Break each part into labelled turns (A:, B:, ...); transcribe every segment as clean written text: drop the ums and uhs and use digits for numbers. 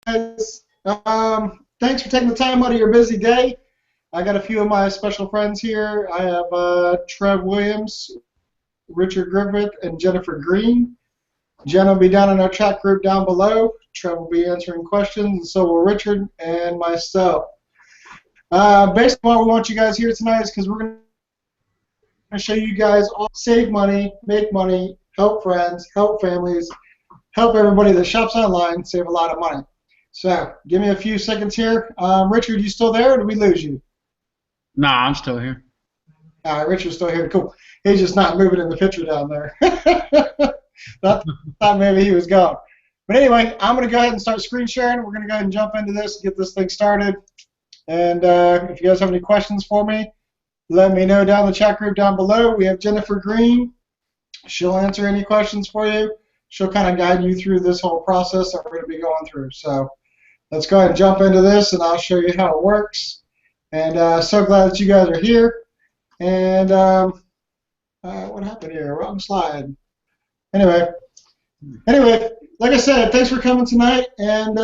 A: guys. Thanks for taking the time out of your busy day. I got a few of my special friends here. I have Trev Williams, Richard Griffith, and Jennifer Green. Jen will be down in our chat group down below. Trev will be answering questions, and so will Richard and myself. Basically, why we want you guys here tonight is because we're going to show you guys all save money, make money, help friends, help families, help everybody that shops online save a lot of money. So, give me a few seconds here. Richard, you still there, or did we lose you?
B: Nah, I'm still here.
A: All right, Richard's still here. Cool. He's just not moving in the picture down there. Thought maybe he was gone. But anyway, I'm going to go ahead and start screen sharing. We're going to go ahead and jump into this, get this thing started. And if you guys have any questions for me, let me know down in the chat group down below. We have Jennifer Green. She'll answer any questions for you. She'll kind of guide you through this whole process that we're going to be going through. So let's go ahead and jump into this, and I'll show you how it works. And so glad that you guys are here. And what happened here? Wrong slide. Anyway, like I said, thanks for coming tonight, and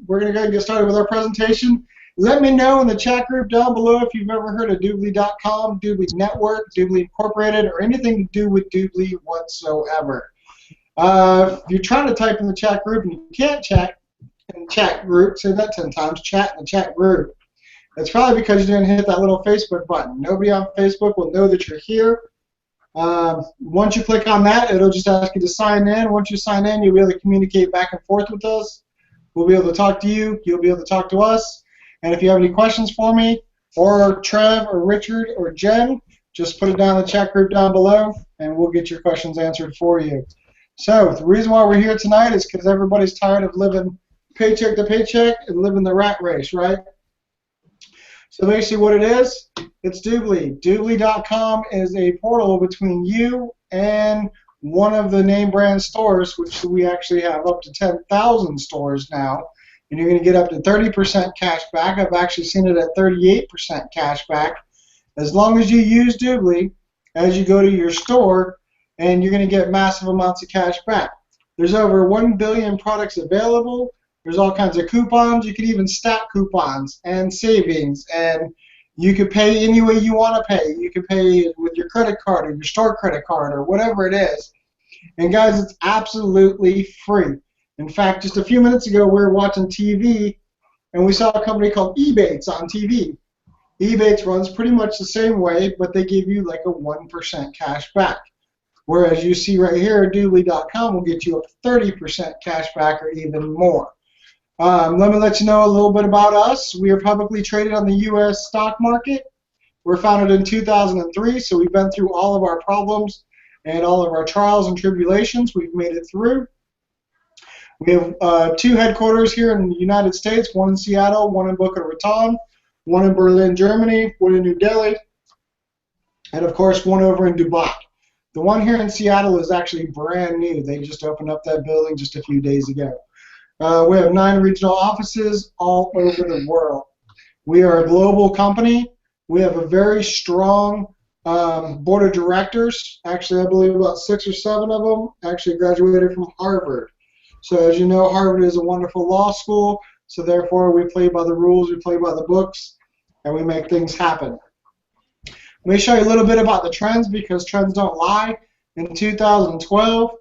A: we're going to go ahead and get started with our presentation. Let me know in the chat group down below if you've ever heard of Doobly.com, Doobly Network, Doobly Incorporated, or anything to do with Doobly whatsoever. If you're trying to type in the chat group and you can't chat in the chat group, say that 10 times, chat in the chat group. It's probably because you didn't hit that little Facebook button. Nobody on Facebook will know that you're here. Once you click on that, it'll just ask you to sign in. Once you sign in, you'll be able to communicate back and forth with us. We'll be able to talk to you. You'll be able to talk to us. And if you have any questions for me, or Trev, or Richard, or Jen, just put it down in the chat group down below, and we'll get your questions answered for you. So the reason why we're here tonight is because everybody's tired of living paycheck to paycheck and living the rat race, right? So basically what it is, it's Doobly. Doobly.com is a portal between you and one of the name brand stores, which we actually have up to 10,000 stores now. And you're going to get up to 30% cash back. I've actually seen it at 38% cash back. As long as you use Doobly as you go to your store, and you're going to get massive amounts of cash back. There's over 1 billion products available. There's all kinds of coupons. You can even stack coupons and savings, and you can pay any way you want to pay. You can pay with your credit card or your store credit card or whatever it is. And guys, it's absolutely free. In fact, just a few minutes ago, we were watching TV, and we saw a company called Ebates on TV. Ebates runs pretty much the same way, but they give you like a 1% cash back. Whereas you see right here, Doobly.com will get you up to 30% cash back or even more. Let me let you know a little bit about us. We are publicly traded on the U.S. stock market. We're founded in 2003, so we've been through all of our problems and all of our trials and tribulations. We've made it through. We have 2 headquarters here in the United States, one in Seattle, one in Boca Raton, one in Berlin, Germany, one in New Delhi, and of course one over in Dubai. The one here in Seattle is actually brand new. They just opened up that building just a few days ago. We have 9 regional offices all over the world. We are a global company. We have a very strong board of directors. Actually, I believe about 6 or 7 of them actually graduated from Harvard. So as you know, Harvard is a wonderful law school, so therefore we play by the rules, we play by the books, and we make things happen. Let me show you a little bit about the trends, because trends don't lie. In 2012,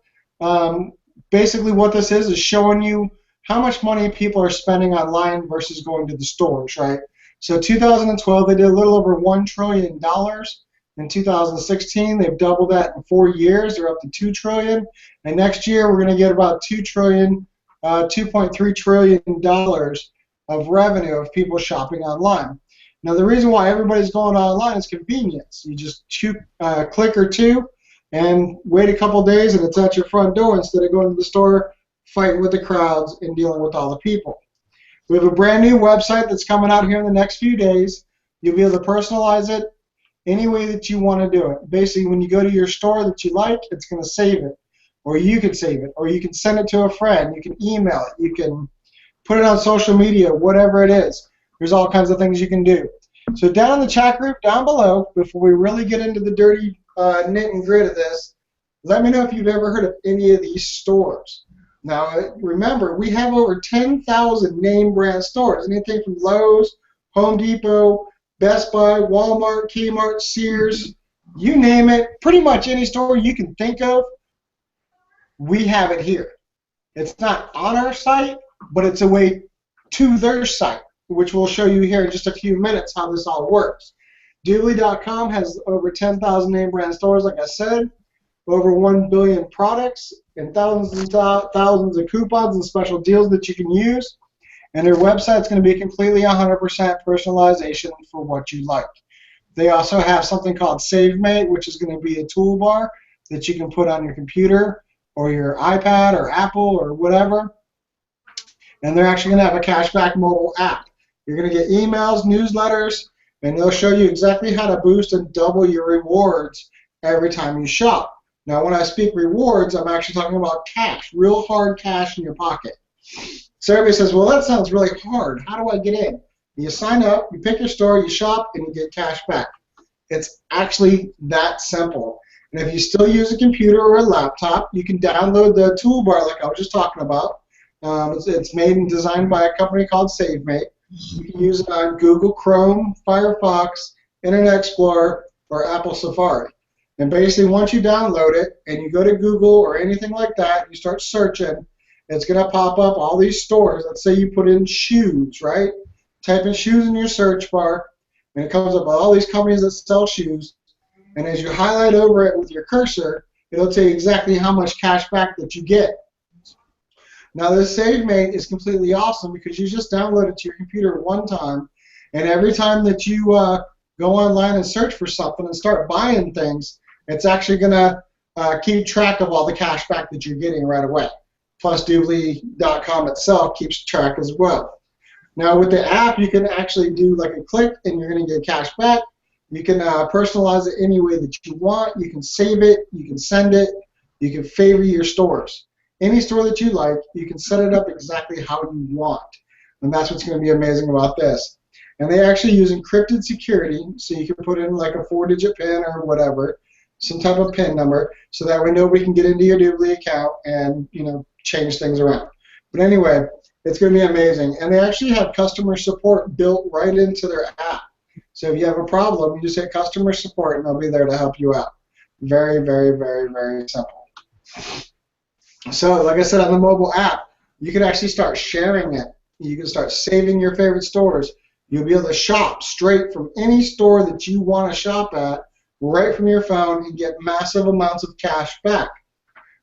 A: basically what this is showing you how much money people are spending online versus going to the stores, right? So 2012, they did a little over $1 trillion. In 2016, they've doubled that in 4 years. They're up to $2 trillion. And next year, we're going to get about $2.3 trillion of revenue of people shopping online. Now, the reason why everybody's going online is convenience. You just click or two and wait a couple days, and it's at your front door instead of going to the store, fighting with the crowds, and dealing with all the people. We have a brand new website that's coming out here in the next few days. You'll be able to personalize it any way that you want to do it. Basically, when you go to your store that you like, it's going to save it. Or you can save it. Or you can send it to a friend. You can email it. You can put it on social media, whatever it is. There's all kinds of things you can do. So down in the chat group down below, before we really get into the dirty knit and grit of this, let me know if you've ever heard of any of these stores. Now, remember, we have over 10,000 name brand stores, anything from Lowe's, Home Depot, Best Buy, Walmart, Kmart, Sears, you name it, pretty much any store you can think of, we have it here. It's not on our site, but it's a way to their site, which we'll show you here in just a few minutes how this all works. Doobly.com has over 10,000 name brand stores, like I said, over 1 billion products, and thousands of coupons and special deals that you can use. And their website's going to be completely 100% personalization for what you like. They also have something called SaveMate, which is going to be a toolbar that you can put on your computer or your iPad or Apple or whatever. And they're actually going to have a cashback mobile app. You're going to get emails, newsletters, and they'll show you exactly how to boost and double your rewards every time you shop. Now, when I speak rewards, I'm actually talking about cash, real hard cash in your pocket. So everybody says, well, that sounds really hard. How do I get in? You sign up, you pick your store, you shop, and you get cash back. It's actually that simple. And if you still use a computer or a laptop, you can download the toolbar like I was just talking about. It's made and designed by a company called SaveMate. You can use it on Google Chrome, Firefox, Internet Explorer, or Apple Safari. And basically, once you download it and you go to Google or anything like that, you start searching, it's going to pop up all these stores. Let's say you put in shoes, right? Type in shoes in your search bar, and it comes up with all these companies that sell shoes. And as you highlight over it with your cursor, it'll tell you exactly how much cash back that you get. Now, this SaveMate is completely awesome because you just download it to your computer one time, and every time that you go online and search for something and start buying things, it's actually going to keep track of all the cash back that you're getting right away. Plus, Doobly.com itself keeps track as well. Now, with the app, you can actually do like a click, and you're going to get cash back. You can personalize it any way that you want. You can save it. You can send it. You can favorite your stores. Any store that you like, you can set it up exactly how you want. And that's what's going to be amazing about this. And they actually use encrypted security, so you can put in like a 4-digit PIN or whatever, some type of PIN number, so that way nobody can get into your Doobly account and change things around. But anyway, it's going to be amazing. And they actually have customer support built right into their app. So if you have a problem, you just hit customer support, and they'll be there to help you out. Very, very, very, very simple. So, like I said, on the mobile app, you can actually start sharing it. You can start saving your favorite stores. You'll be able to shop straight from any store that you want to shop at, right from your phone, and get massive amounts of cash back.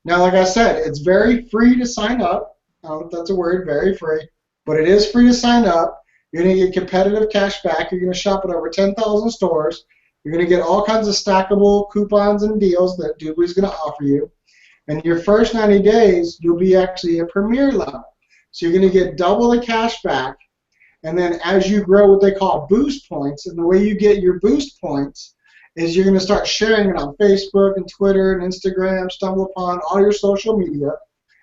A: Now, like I said, it's very free to sign up. I don't know if that's a word, very free, but it is free to sign up. You're going to get competitive cash back. You're going to shop at over 10,000 stores. You're going to get all kinds of stackable coupons and deals that Doobly is going to offer you. And your first 90 days, you'll be actually a premier level. So you're going to get double the cash back. And then as you grow what they call boost points, and the way you get your boost points is you're going to start sharing it on Facebook and Twitter and Instagram, StumbleUpon, all your social media.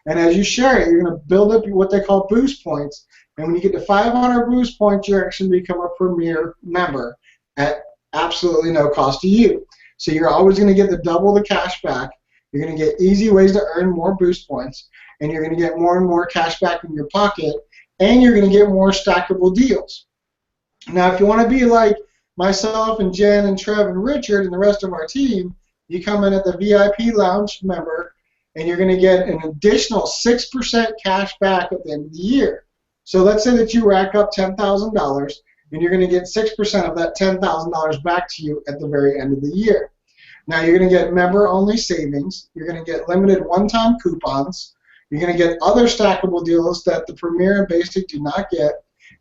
A: And as you share it, you're going to build up what they call boost points. And when you get to 500 boost points, you're actually become a premier member at absolutely no cost to you. So you're always going to get the double the cash back. You're going to get easy ways to earn more boost points, and you're going to get more and more cash back in your pocket, and you're going to get more stackable deals. Now, if you want to be like myself and Jen and Trev and Richard and the rest of our team, you come in at the VIP Lounge member, and you're going to get an additional 6% cash back at the end of the year. So let's say that you rack up $10,000, and you're going to get 6% of that $10,000 back to you at the very end of the year. Now, you're going to get member-only savings. You're going to get limited one-time coupons. You're going to get other stackable deals that the Premier and Basic do not get.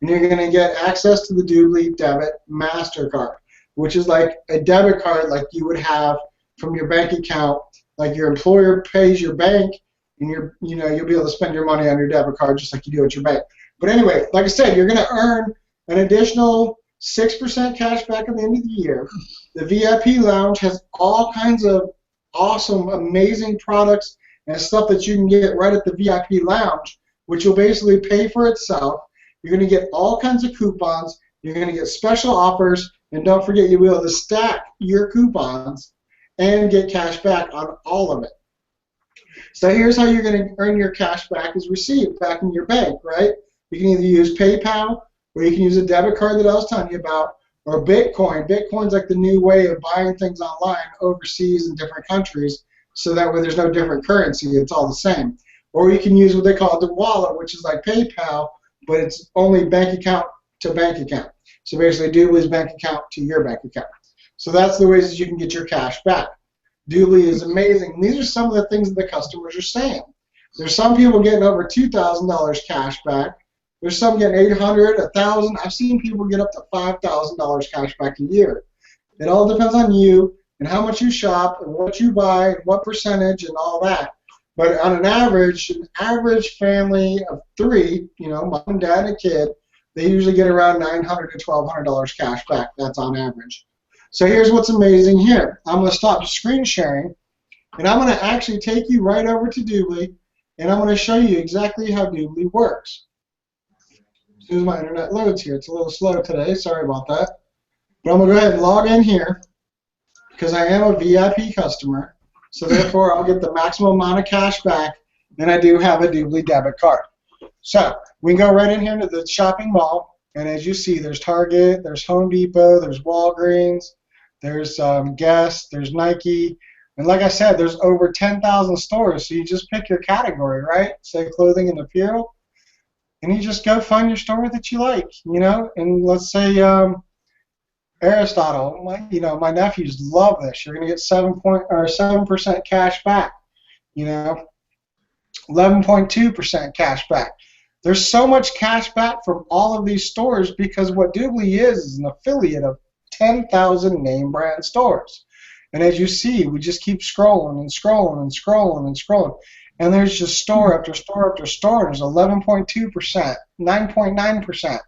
A: And you're going to get access to the Doobly Debit MasterCard, which is like a debit card like you would have from your bank account. Like your employer pays your bank, and you'll be able to spend your money on your debit card just like you do at your bank. But anyway, like I said, you're going to earn an additional 6% cash back at the end of the year. The VIP Lounge has all kinds of awesome, amazing products and stuff that you can get right at the VIP Lounge, which will basically pay for itself. You're going to get all kinds of coupons. You're going to get special offers. And don't forget, you'll be able to stack your coupons and get cash back on all of it. So here's how you're going to earn your cash back is received back in your bank, right? You can either use PayPal or you can use a debit card that I was telling you about, or Bitcoin. Bitcoin's like the new way of buying things online overseas in different countries, so that way there's no different currency. It's all the same. Or you can use what they call the wallet, which is like PayPal, but it's only bank account to bank account. So basically, Doobly's bank account to your bank account. So that's the ways that you can get your cash back. Doobly is amazing. And these are some of the things that the customers are saying. There's some people getting over $2,000 cash back. There's some getting $800, $1,000. I've seen people get up to $5,000 cash back a year. It all depends on you and how much you shop and what you buy and what percentage and all that. But on an average family of three, mom and dad and a kid, they usually get around $900 to $1,200 cash back. That's on average. So here's what's amazing here. I'm going to stop screen sharing, and I'm going to actually take you right over to Doobly, and I'm going to show you exactly how Doobly works. As soon as my internet loads here, it's a little slow today. Sorry about that. But I'm going to go ahead and log in here because I am a VIP customer, so therefore I'll get the maximum amount of cash back, and I do have a Doobly debit card. So we can go right in here into the shopping mall, and as you see, there's Target, there's Home Depot, there's Walgreens, there's Guess, there's Nike, and like I said, there's over 10,000 stores, so you just pick your category, right? Say clothing and apparel, and you just go find your store that you like, and let's say Aristotle, my nephews love this. You're going to get 7% cash back, 11.2% cash back. There's so much cash back from all of these stores because what Doobly is an affiliate of 10,000 name brand stores. And as you see, we just keep scrolling and scrolling and scrolling and scrolling. And there's just store after store after store. There's 11.2%, 9.9%.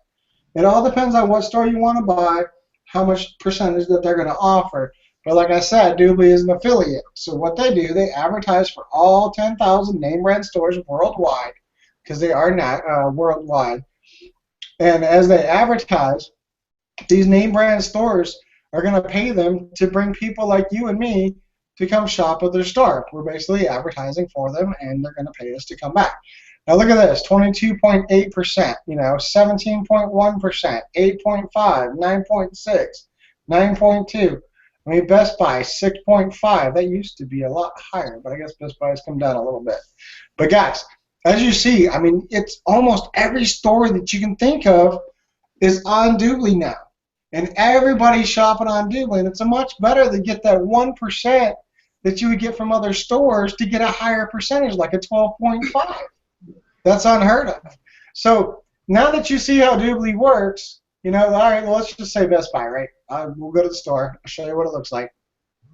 A: It all depends on what store you want to buy, how much percentage that they're going to offer. But like I said, Doobly is an affiliate. So what they do, they advertise for all 10,000 name brand stores worldwide because they are not worldwide. And as they advertise, these name brand stores are going to pay them to bring people like you and me to come shop at their store. We're basically advertising for them, and they're going to pay us to come back. Now look at this, 22.8%, 17.1%, 8.5, 9.6, 9.2. I mean, Best Buy, 6.5. That used to be a lot higher, but I guess Best Buy has come down a little bit. But guys, as you see, I mean, it's almost every store that you can think of is on Doobly now. And everybody's shopping on Doobly, and it's a much better to get that 1% that you would get from other stores to get a higher percentage, like a 12.5. That's unheard of. So now that you see how Doobly works, all right, well, let's just say Best Buy, right? We'll go to the store. I'll show you what it looks like.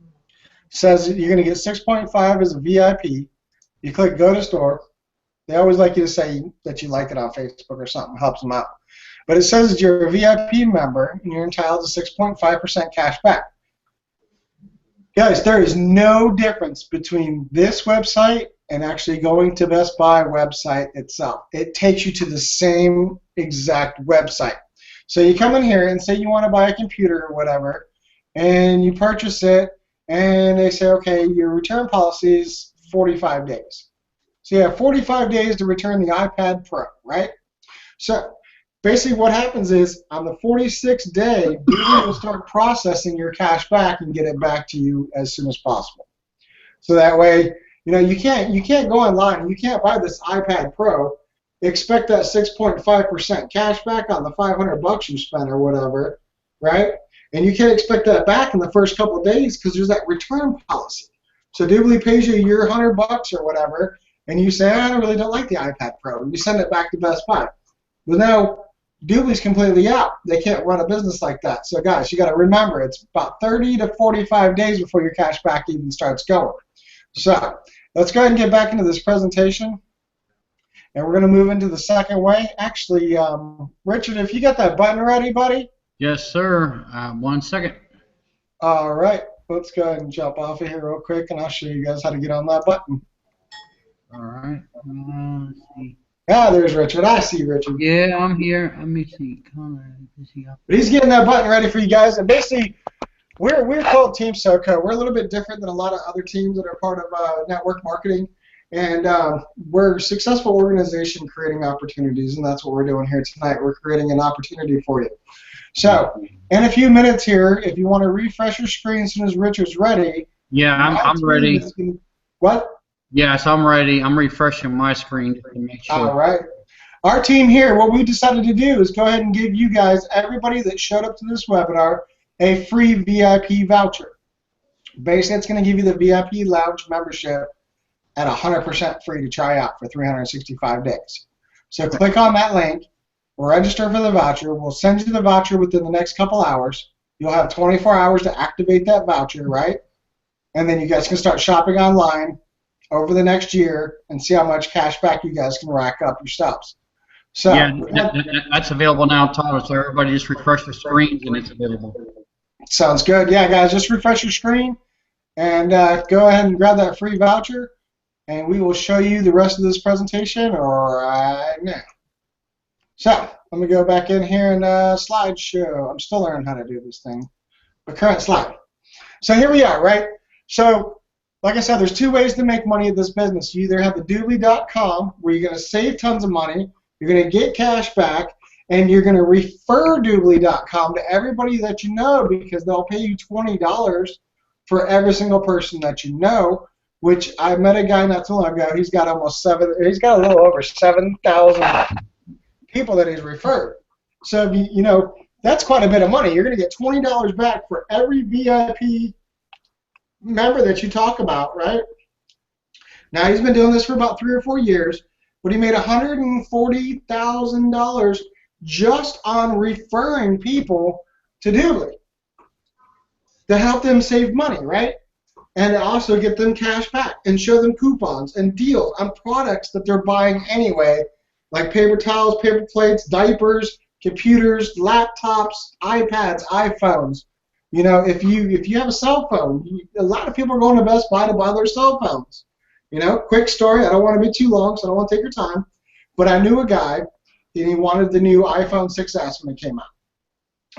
A: It says you're going to get 6.5 as a VIP. You click Go to Store. They always like you to say that you like it on Facebook or something. Helps them out. But it says that you're a VIP member, and you're entitled to 6.5% cash back. Guys, there is no difference between this website and actually going to Best Buy website itself. It takes you to the same exact website. So you come in here and say you want to buy a computer or whatever, and you purchase it, and they say, okay, your return policy is 45 days. So you have 45 days to return the iPad Pro, right? So basically what happens is on the 46th day, Doobly will start processing your cash back and get it back to you as soon as possible. So that way, you can't go online, you can't buy this iPad Pro, expect that 6.5% cash back on the $500 you spent or whatever, right? And you can't expect that back in the first couple of days because there's that return policy. So Doobly pays you your $100 or whatever, and you say, I really don't like the iPad Pro, and you send it back to Best Buy. Well, now Doobly's completely out. They can't run a business like that. So guys, you got to remember, it's about 30 to 45 days before your cash back even starts going. So let's go ahead and get back into this presentation, and we're going to move into the second way. Actually, Richard, if you got that button ready, buddy?
B: Yes, sir. 1 second.
A: All right. Let's go ahead and jump off of here real quick, and I'll show you guys how to get on that button.
B: All right. Let's see.
A: Ah, there's Richard. I see Richard.
B: Yeah, I'm here. Let me see.
A: But he's getting that button ready for you guys, and basically, we're called Team SoCo. We're a little bit different than a lot of other teams that are part of network marketing. And we're a successful organization creating opportunities, and that's what we're doing here tonight. We're creating an opportunity for you. So, in a few minutes here, if you want to refresh your screen as soon as Richard's ready.
B: Yeah, I'm ready.
A: What?
B: Yes, I'm ready. I'm refreshing my screen just to make sure.
A: All right. Our team here, what we decided to do is go ahead and give you guys, everybody that showed up to this webinar, a free VIP voucher. Basically, it's going to give you the VIP lounge membership at 100% free to try out for 365 days. So click on that link, register for the voucher. We'll send you the voucher within the next couple hours. You'll have 24 hours to activate that voucher, right? And then you guys can start shopping online over the next year and see how much cash back you guys can rack up yourselves. So
B: yeah, that's available now, Tyler. So everybody just refresh their screens and it's available.
A: Sounds good. Yeah, guys, just refresh your screen and go ahead and grab that free voucher, and we will show you the rest of this presentation right now. So let me go back in here and slideshow. I'm still learning how to do this thing. The current slide. So here we are, right? So like I said, there's two ways to make money at this business. You either have the Doobly.com, where you're going to save tons of money, you're going to get cash back, and you're going to refer Doobly.com to everybody that you know, because they'll pay you $20 for every single person that you know. Which I met a guy not too long ago. He's got he's got a little over 7,000 people that he's referred. So you know, that's quite a bit of money. You're going to get $20 back for every VIP member that you talk about, right? Now he's been doing this for about 3 or 4 years, but he made $140,000 just on referring people to Doobly to help them save money, right? And also get them cash back and show them coupons and deals on products that they're buying anyway, like paper towels, paper plates, diapers, computers, laptops, iPads, iPhones. You know, if you have a cell phone, a lot of people are going to Best Buy to buy their cell phones. You know, quick story. I don't want to be too long, so I don't want to take your time. But I knew a guy, and he wanted the new iPhone 6s when it came out,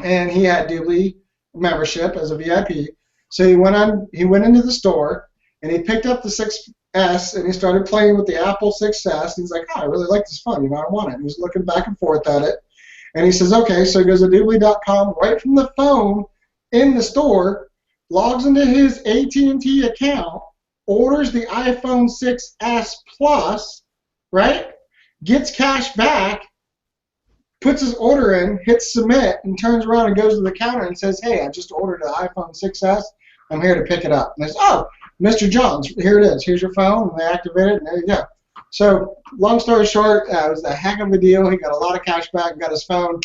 A: and he had Doobly membership as a VIP. So he went into the store, and he picked up the 6S, and he started playing with the Apple 6S. And he's like, oh, I really like this phone. You know, I want it. And he's looking back and forth at it, and he says, okay. So he goes to Doobly.com right from the phone in the store, logs into his AT&T account, orders the iPhone 6S Plus, right? Gets cash back, puts his order in, hits submit, and turns around and goes to the counter and says, hey, I just ordered an iPhone 6S. I'm here to pick it up. And they say, oh, Mr. Johns, here it is. Here's your phone. And they activate it, and there you go. So long story short, it was a heck of a deal. He got a lot of cash back and got his phone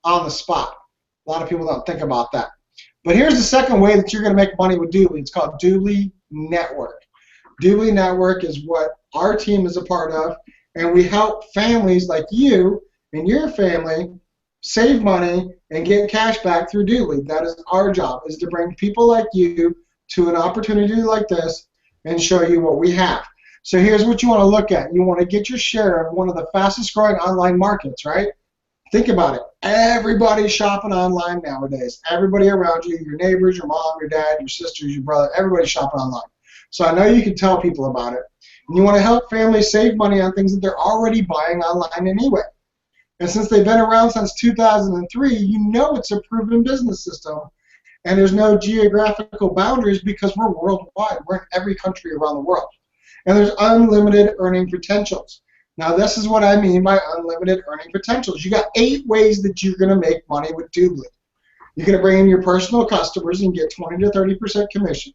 A: on the spot. A lot of people don't think about that. But here's the second way that you're going to make money with Doobly. It's called Doobly Network. Doobly Network is what our team is a part of, and we help families like you and your family save money and get cash back through Doobly. That is our job, is to bring people like you to an opportunity like this and show you what we have. So here's what you want to look at. You want to get your share of one of the fastest growing online markets, right? Think about it. Everybody's shopping online nowadays. Everybody around you, your neighbors, your mom, your dad, your sisters, your brother, everybody's shopping online. So I know you can tell people about it. And you want to help families save money on things that they're already buying online anyway. And since they've been around since 2003, you know it's a proven business system. And there's no geographical boundaries because we're worldwide. We're in every country around the world. And there's unlimited earning potentials. Now, this is what I mean by unlimited earning potentials. You got 8 ways that you're going to make money with Doobly. You're going to bring in your personal customers and get 20 to 30% commission.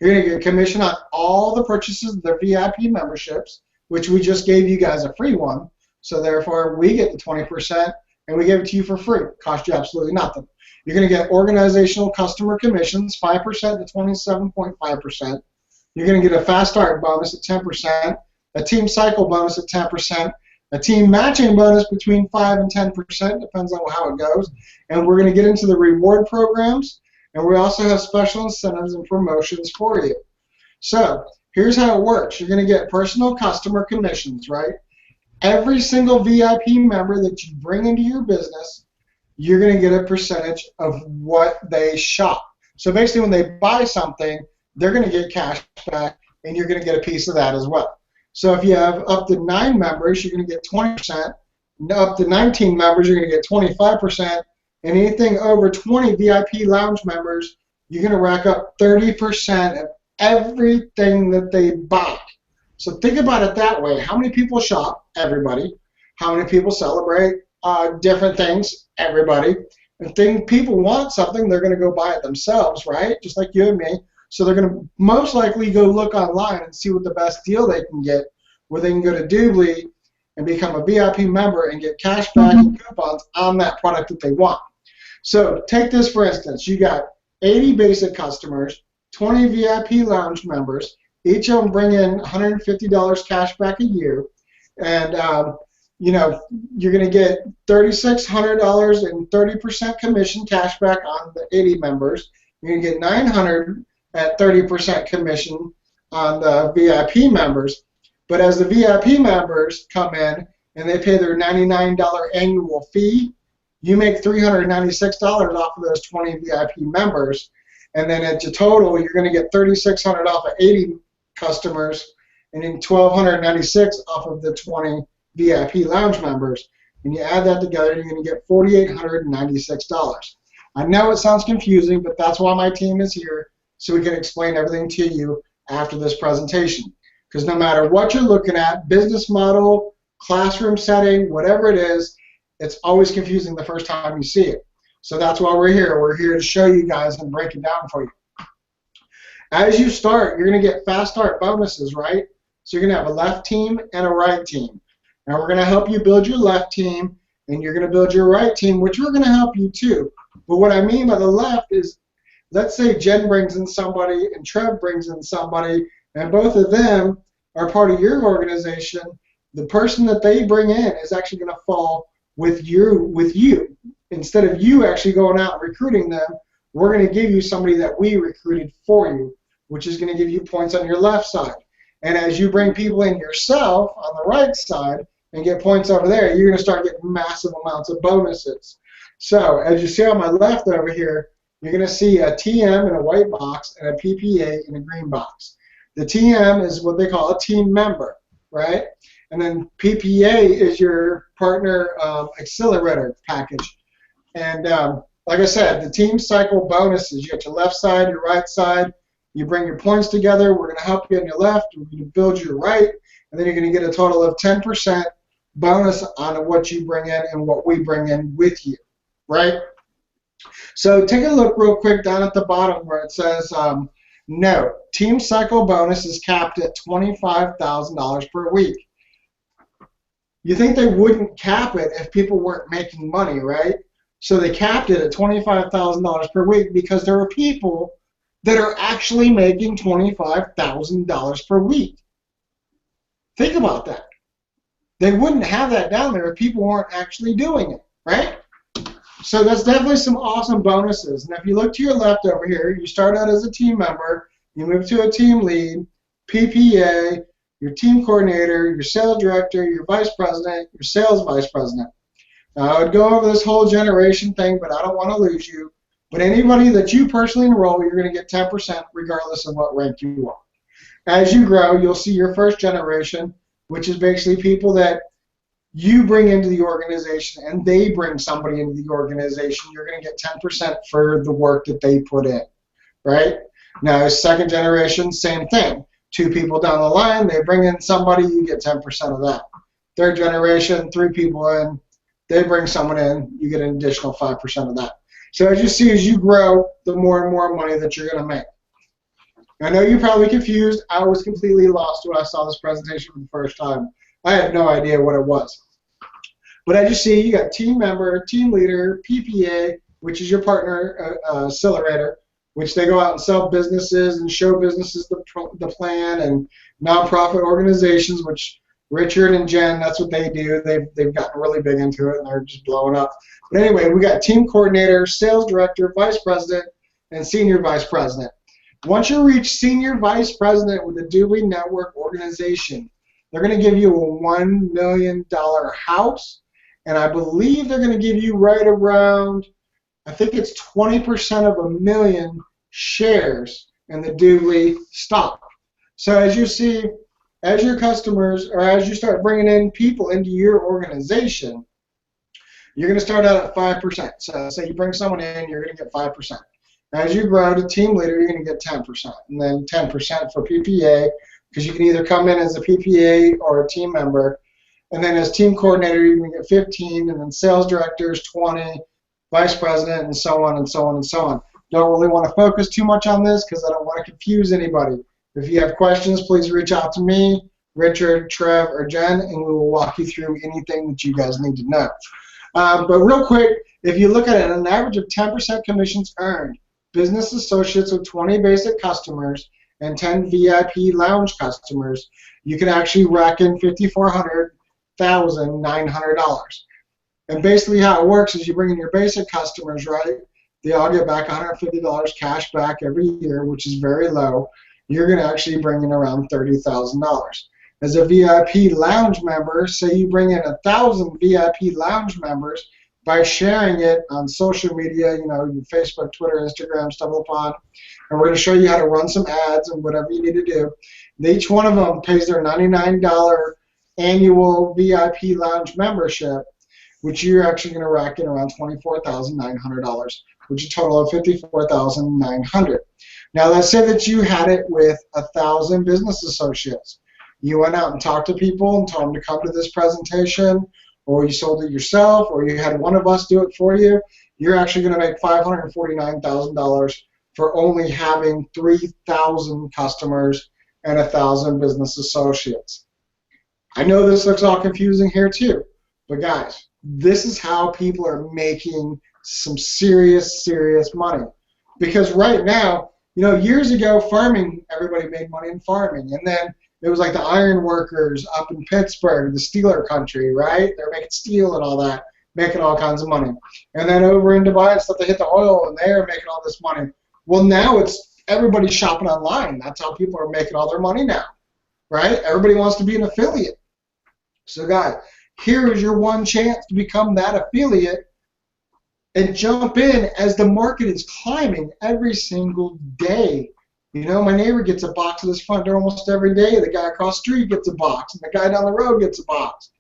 A: You're going to get commission on all the purchases of their VIP memberships, which we just gave you guys a free one. So therefore, we get the 20%, and we give it to you for free. It costs you absolutely nothing. You're going to get organizational customer commissions, 5% to 27.5%. You're going to get a fast start bonus at 10%, a team cycle bonus at 10%, a team matching bonus between 5 and 10%, depends on how it goes. And we're going to get into the reward programs, and we also have special incentives and promotions for you. So here's how it works. You're going to get personal customer commissions, right? Every single VIP member that you bring into your business, you're going to get a percentage of what they shop. So basically when they buy something, they're going to get cash back, and you're going to get a piece of that as well. So if you have up to 9 members, you're going to get 20%. Up to 19 members, you're going to get 25%. And anything over 20 VIP lounge members, you're going to rack up 30% of everything that they buy. So think about it that way. How many people shop? Everybody. How many people celebrate different things? Everybody. If people want something, they're going to go buy it themselves, right? Just like you and me. So they're going to most likely go look online and see what the best deal they can get, where they can go to Doobly and become a VIP member and get cash back and coupons on that product that they want. So take this for instance. You got 80 basic customers, 20 VIP lounge members. Each of them bring in $150 cash back a year, and you know, you're going to get $3,600 and 30% commission cash back on the 80 members. You're going to get $900 at 30% commission on the VIP members. But as the VIP members come in and they pay their $99 annual fee, you make $396 off of those 20 VIP members. And then at your total, you're going to get $3,600 off of 80 customers and then $1,296 off of the 20 VIP lounge members. And you add that together, you're going to get $4,896. I know it sounds confusing, but that's why my team is here, so we can explain everything to you after this presentation. Because no matter what you're looking at, business model, classroom setting, whatever it is, it's always confusing the first time you see it. So that's why we're here. We're here to show you guys and break it down for you. As you start, you're going to get fast start bonuses, right? So you're going to have a left team and a right team. Now we're going to help you build your left team, and you're going to build your right team, which we're going to help you too. But what I mean by the left is, let's say Jen brings in somebody and Trev brings in somebody, and both of them are part of your organization. The person that they bring in is actually going to fall with you. Instead of you actually going out and recruiting them, we're going to give you somebody that we recruited for you, which is going to give you points on your left side. And as you bring people in yourself on the right side and get points over there, you're going to start getting massive amounts of bonuses. So as you see on my left over here, you're going to see a TM in a white box and a PPA in a green box. The TM is what they call a team member, right? And then PPA is your partner accelerator package. And like I said, the team cycle bonuses, you got your left side, your right side, you bring your points together, we're going to help you on your left, we're going to build your right, and then you're going to get a total of 10% bonus on what you bring in and what we bring in with you, right? So take a look real quick down at the bottom where it says, no, team cycle bonus is capped at $25,000 per week. You think they wouldn't cap it if people weren't making money, right? So they capped it at $25,000 per week because there are people that are actually making $25,000 per week. Think about that. They wouldn't have that down there if people weren't actually doing it, right? So that's definitely some awesome bonuses. And if you look to your left over here, you start out as a team member, you move to a team lead, PPA, your team coordinator, your sales director, your vice president, your sales vice president. Now, I would go over this whole generation thing, but I don't want to lose you. But anybody that you personally enroll, you're going to get 10% regardless of what rank you are. As you grow, you'll see your first generation, which is basically people that you bring into the organization and they bring somebody into the organization. You're going to get 10% for the work that they put in, right? Now, second generation, same thing. 2 people down the line, they bring in somebody, you get 10% of that. Third generation, 3 people in, they bring someone in, you get an additional 5% of that. So as you see, as you grow, the more and more money that you're going to make. I know you're probably confused. I was completely lost when I saw this presentation for the first time. I had no idea what it was. But as you see, you got team member, team leader, PPA, which is your partner accelerator, which they go out and sell businesses and show businesses the plan, and nonprofit organizations, which Richard and Jen, that's what they do. They've gotten really big into it, and they're just blowing up. But anyway, we got team coordinator, sales director, vice president, and senior vice president. Once you reach senior vice president with the Doobly Network organization, they're going to give you a $1 million house, and I believe they're going to give you right around, I think it's 20% of a million shares in the Doobly stock. So as you see, as your customers, or as you start bringing in people into your organization, you're going to start out at 5%. So say you bring someone in, you're going to get 5%. As you grow to team leader, you're going to get 10%, and then 10% for PPA, because you can either come in as a PPA or a team member, and then as team coordinator, you're going to get 15, and then sales directors 20, vice president, and so on and so on and so on. Don't really want to focus too much on this because I don't want to confuse anybody. If you have questions, please reach out to me, Richard, Trev, or Jen, and we will walk you through anything that you guys need to know. But real quick, if you look at it, an average of 10% commissions earned, business associates with 20 basic customers and 10 VIP lounge customers, you can actually rack in $54,900. And basically how it works is you bring in your basic customers, right? They all get back $150 cash back every year, which is very low. You're going to actually bring in around $30,000. As a VIP lounge member, say you bring in 1,000 VIP lounge members by sharing it on social media, you know, Facebook, Twitter, Instagram, StumbleUpon, and we're going to show you how to run some ads and whatever you need to do. And each one of them pays their $99 annual VIP lounge membership, which you're actually going to rack in around $24,900, which is a total of $54,900. Now let's say that you had it with 1,000 business associates. You went out and talked to people and told them to come to this presentation, or you sold it yourself, or you had one of us do it for you. You're actually going to make $549,000 for only having 3,000 customers and 1,000 business associates. I know this looks all confusing here too, but guys, this is how people are making some serious, serious money. Because right now, you know, years ago, farming, everybody made money in farming, and then it was like the iron workers up in Pittsburgh, the Steeler country, right? They're making steel and all that, making all kinds of money. And then over in Dubai and stuff, they hit the oil, and they're making all this money. Well, now it's everybody's shopping online. That's how people are making all their money now, right? Everybody wants to be an affiliate. So, guys, here is your one chance to become that affiliate and jump in as the market is climbing every single day. You know, my neighbor gets a box at his front door almost every day. The guy across the street gets a box, and the guy down the road gets a box.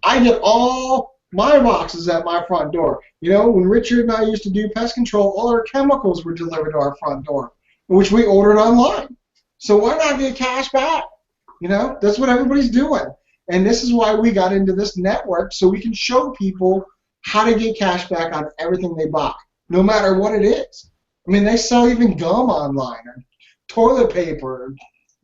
A: I get all my boxes at my front door. You know, when Richard and I used to do pest control, all our chemicals were delivered to our front door, which we ordered online. So why not get cash back? You know, that's what everybody's doing. And this is why we got into this network, so we can show people how to get cash back on everything they buy, no matter what it is. I mean, they sell even gum online, or toilet paper, or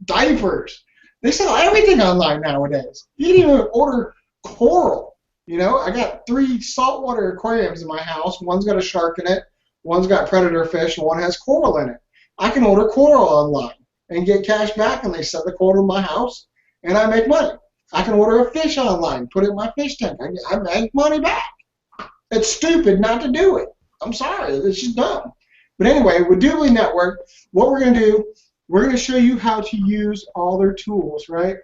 A: diapers. They sell everything online nowadays. You can even order coral. You know, I got 3 saltwater aquariums in my house. One's got a shark in it, one's got predator fish, and one has coral in it. I can order coral online and get cash back, and they send the coral to my house, and I make money. I can order a fish online, put it in my fish tank. I make money back. It's stupid not to do it. I'm sorry. It's just dumb. But anyway, with Doobly Network, what we're going to do, we're going to show you how to use all their tools, right?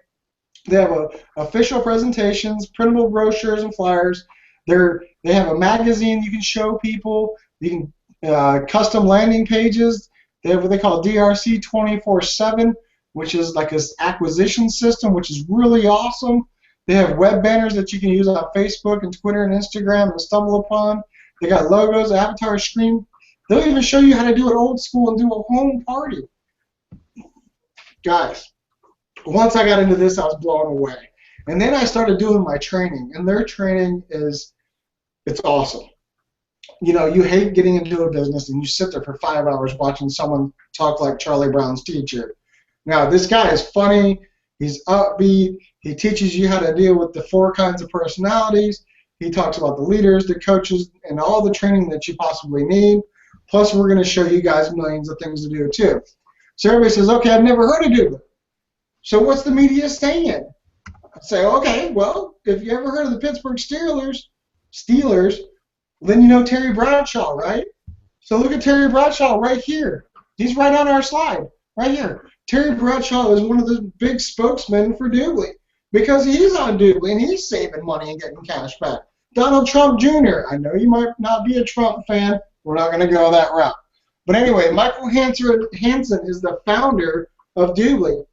A: They have official presentations, printable brochures and flyers. They have a magazine you can show people. You can custom landing pages. They have what they call DRC 24/7, which is like this acquisition system, which is really awesome. They have web banners that you can use on Facebook and Twitter and Instagram and StumbleUpon. They got logos, avatar, screen. They'll even show you how to do it old school and do a home party. Guys, once I got into this, I was blown away. And then I started doing my training, and their training it's awesome. You know, you hate getting into a business and you sit there for 5 hours watching someone talk like Charlie Brown's teacher. Now, this guy is funny. He's upbeat. He teaches you how to deal with the 4 kinds of personalities. He talks about the leaders, the coaches, and all the training that you possibly need. Plus, we're going to show you guys millions of things to do, too. So everybody says, okay, I've never heard of Doobly. So what's the media saying? I say, okay, well, if you ever heard of the Pittsburgh Steelers, then you know Terry Bradshaw, right? So look at Terry Bradshaw right here. He's right on our slide, right here. Terry Bradshaw is one of the big spokesmen for Doobly because he's on Doobly and he's saving money and getting cash back. Donald Trump Jr., I know you might not be a Trump fan. We're not going to go that route. But anyway, Michael Hansen is the founder of Doobly.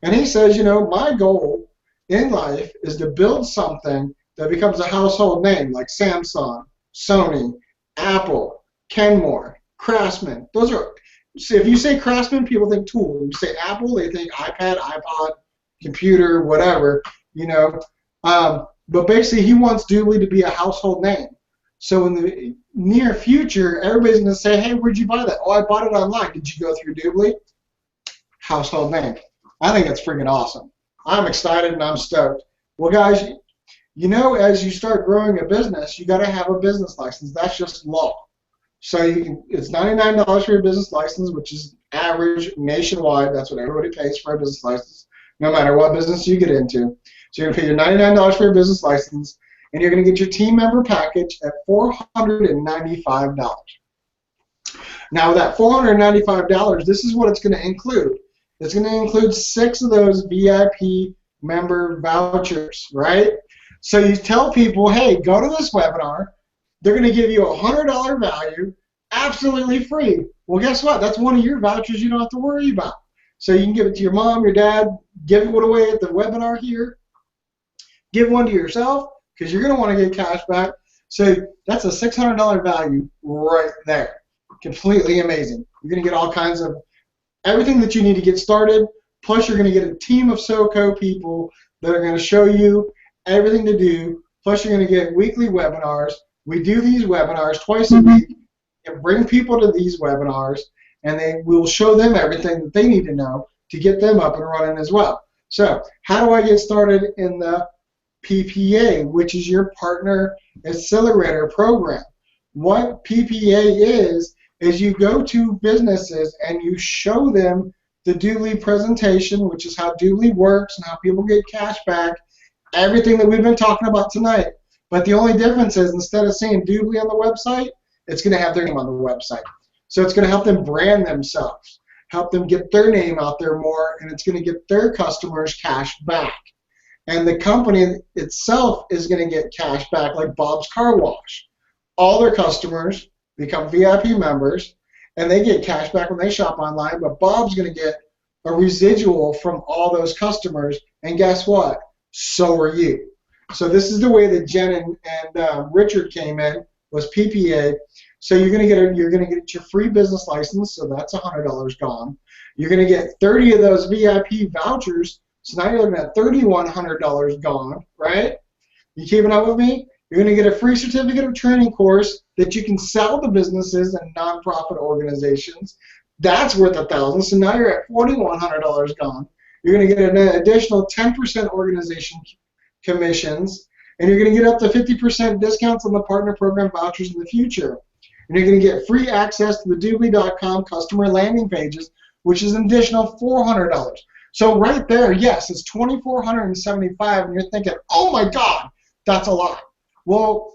A: And he says, you know, my goal in life is to build something that becomes a household name like Samsung, Sony, Apple, Kenmore, Craftsman. Those are, see, if you say Craftsman, people think tool. If you say Apple, they think iPad, iPod, computer, whatever, you know. But basically, he wants Doobly to be a household name. So in the near future, everybody's going to say, hey, where'd you buy that? Oh, I bought it online. Did you go through Doobly? Household name. I think that's freaking awesome. I'm excited and I'm stoked. Well, guys, you know, as you start growing a business, you got to have a business license. That's just law. So you can, it's $99 for your business license, which is average nationwide. That's what everybody pays for a business license, no matter what business you get into. So you're going to pay your $99 for your business license, and you're going to get your team member package at $495. Now, with that $495, this is what it's going to include. It's going to include 6 of those VIP member vouchers, right? So you tell people, hey, go to this webinar. They're going to give you a $100 value, absolutely free. Well, guess what? That's one of your vouchers you don't have to worry about. So you can give it to your mom, your dad, give it away at the webinar here. Give one to yourself because you're going to want to get cash back. So that's a $600 value right there. Completely amazing. You're going to get all kinds of everything that you need to get started, plus you're going to get a team of SoCo people that are going to show you everything to do, plus you're going to get weekly webinars. We do these webinars twice a week and bring people to these webinars, and we'll show them everything that they need to know to get them up and running as well. So how do I get started in the PPA, which is your Partner Accelerator program? What PPA is you go to businesses and you show them the Doobly presentation, which is how Doobly works and how people get cash back, everything that we've been talking about tonight. But the only difference is instead of saying Doobly on the website, it's going to have their name on the website. So it's going to help them brand themselves, help them get their name out there more, and it's going to get their customers cash back. And the company itself is going to get cash back, like Bob's Car Wash. All their customers become VIP members, and they get cash back when they shop online, but Bob's going to get a residual from all those customers, and guess what? So are you. So this is the way that Jen and Richard came in, was PPA. So you're going to get your free business license, so that's $100 gone. You're going to get 30 of those VIP vouchers, so now you're looking at $3,100 gone, right? You keeping up with me? You're going to get a free certificate of training course that you can sell to businesses and nonprofit organizations. That's worth $1,000. So now you're at $4,100 gone. You're going to get an additional 10% organization commissions, and you're going to get up to 50% discounts on the partner program vouchers in the future. And you're going to get free access to the Doobly.com customer landing pages, which is an additional $400. So right there, yes, it's $2,475, and you're thinking, oh my God, that's a lot. Well,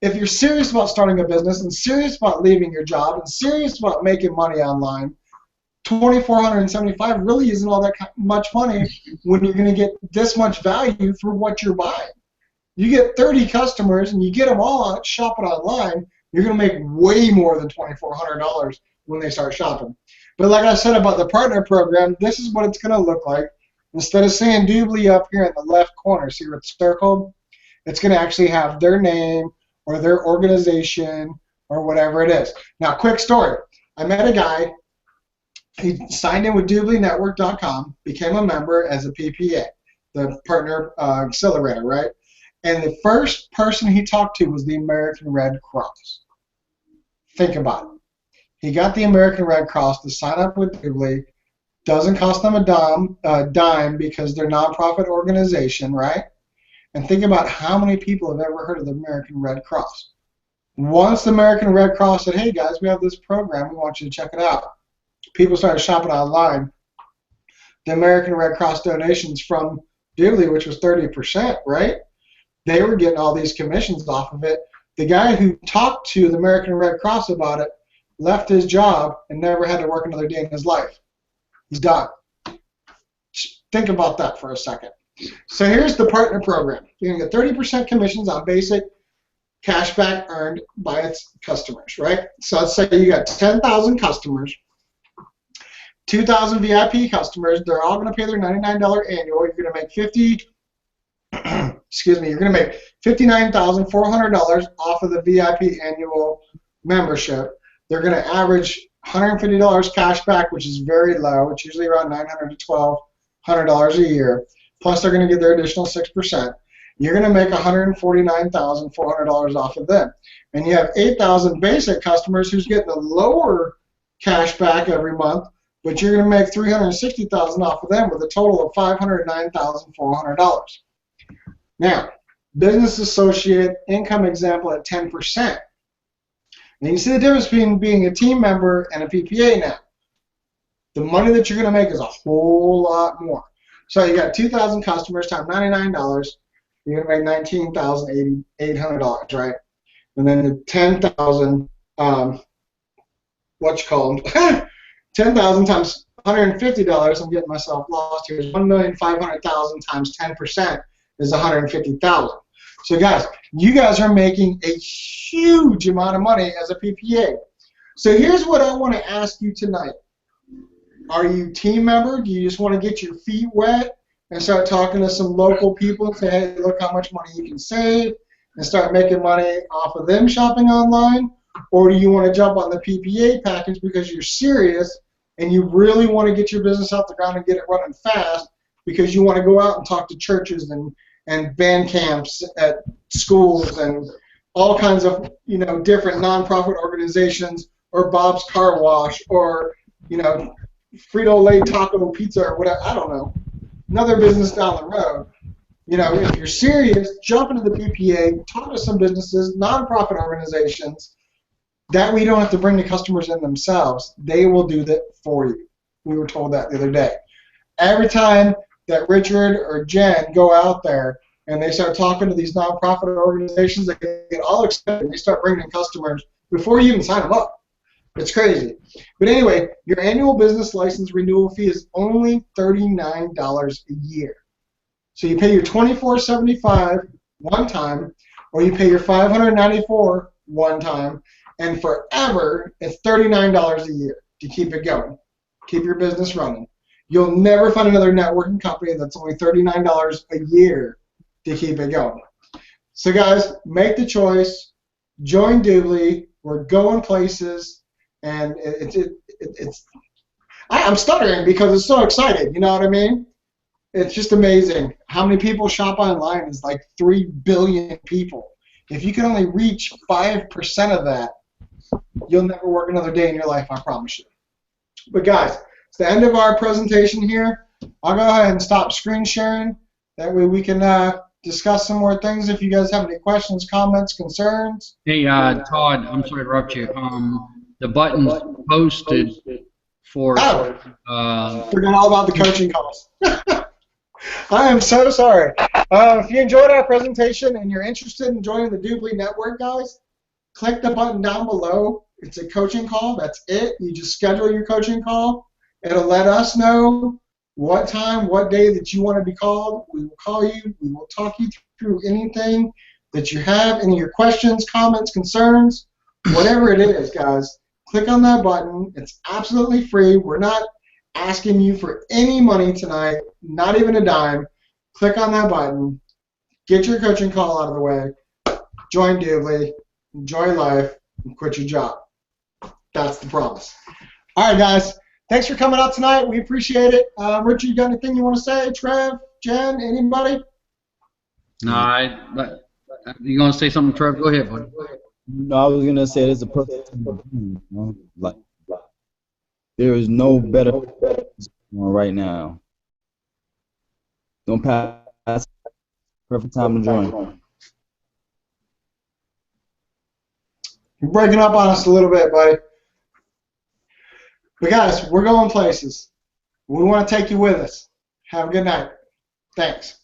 A: if you're serious about starting a business and serious about leaving your job and serious about making money online, $2,475 really isn't all that much money when you're going to get this much value for what you're buying. You get 30 customers and you get them all out shopping online, you're going to make way more than $2,400 when they start shopping. But like I said about the partner program, this is what it's going to look like. Instead of saying Doobly up here in the left corner, see where it's circled? It's going to actually have their name or their organization or whatever it is. Now, quick story. I met a guy. He signed in with DooblyNetwork.com, became a member as a PPA, the Partner Accelerator, right? And the first person he talked to was the American Red Cross. Think about it. He got the American Red Cross to sign up with Doobly. Doesn't cost them a dime because they're a nonprofit organization, right? And think about how many people have ever heard of the American Red Cross. Once the American Red Cross said, hey guys, we have this program, we want you to check it out. People started shopping online. The American Red Cross donations from Doobly, which was 30%, right? They were getting all these commissions off of it. The guy who talked to the American Red Cross about it left his job and never had to work another day in his life. He's done. Think about that for a second. So here's the partner program. You're going to get 30% commissions on basic cashback earned by its customers, right? So let's say you got 10,000 customers, 2,000 VIP customers. They're all going to pay their $99 annual. You're going to make excuse me, you're going to make $59,400 off of the VIP annual membership. They're going to average $150 cash back, which is very low. It's usually around $900 to $1,200 a year. Plus, they're going to get their additional 6%. You're going to make $149,400 off of them. And you have 8,000 basic customers who's getting a lower cash back every month, but you're going to make $360,000 off of them with a total of $509,400. Now, business associate income example at 10%. And you see the difference between being a team member and a PPA now. The money that you're going to make is a whole lot more. So you got 2,000 customers times $99. You're going to make $19,800, right? And then the 10,000, what you call them? 10,000 times $150. I'm getting myself lost here. 1,500,000 times 10% is 150,000. So guys, you guys are making a huge amount of money as a PPA. So here's what I want to ask you tonight. Are you a team member? Do you just want to get your feet wet and start talking to some local people and say, hey, look how much money you can save, and start making money off of them shopping online? Or do you want to jump on the PPA package because you're serious and you really want to get your business off the ground and get it running fast because you want to go out and talk to churches and band camps at schools and all kinds of, you know, different nonprofit organizations, or Bob's Car Wash, or, you know, Frito-Lay Taco Pizza, or whatever, I don't know, another business down the road. You know, if you're serious, jump into the PPA, talk to some businesses, nonprofit organizations. That way you don't have to bring the customers in themselves. They will do that for you. We were told that the other day. Every time that Richard or Jen go out there and they start talking to these nonprofit organizations, they get all excited. They start bringing in customers before you even sign them up. It's crazy. But anyway, your annual business license renewal fee is only $39 a year. So you pay your $24.75 one time, or you pay your $594 one time, and forever it's $39 a year to keep it going. Keep your business running. You'll never find another networking company that's only $39 a year to keep it going. So guys, make the choice. Join Doobly. We're going places, and I'm stuttering because it's so exciting. You know what I mean? It's just amazing. How many people shop online is like 3 billion people. If you can only reach 5% of that, you'll never work another day in your life, I promise you. But guys, it's the end of our presentation here. I'll go ahead and stop screen sharing. That way we can discuss some more things if you guys have any questions, comments, concerns.
B: Hey, Todd, I'm sorry to interrupt you. The button's posted for...
A: Forgot all about the coaching calls. I am so sorry. If you enjoyed our presentation and you're interested in joining the Doobly Network, guys, click the button down below. It's a coaching call. That's it. You just schedule your coaching call. It'll let us know what time, what day that you want to be called. We will call you. We will talk you through anything that you have, any of your questions, comments, concerns, whatever it is, guys. Click on that button. It's absolutely free. We're not asking you for any money tonight, not even a dime. Click on that button. Get your coaching call out of the way. Join Doobly. Enjoy life. And quit your job. That's the promise. All right, guys. Thanks for coming out tonight. We appreciate it. Richard, you got anything you want to say? Trev, Jen, anybody?
B: No, you going to say something, Trev? Go ahead, buddy.
C: No, I was going to say it's a perfect time to do, you know? Like, there is no better right now. Don't pass. Perfect time to join.
A: You're breaking up on us a little bit, buddy. But guys, we're going places. We want to take you with us. Have a good night. Thanks.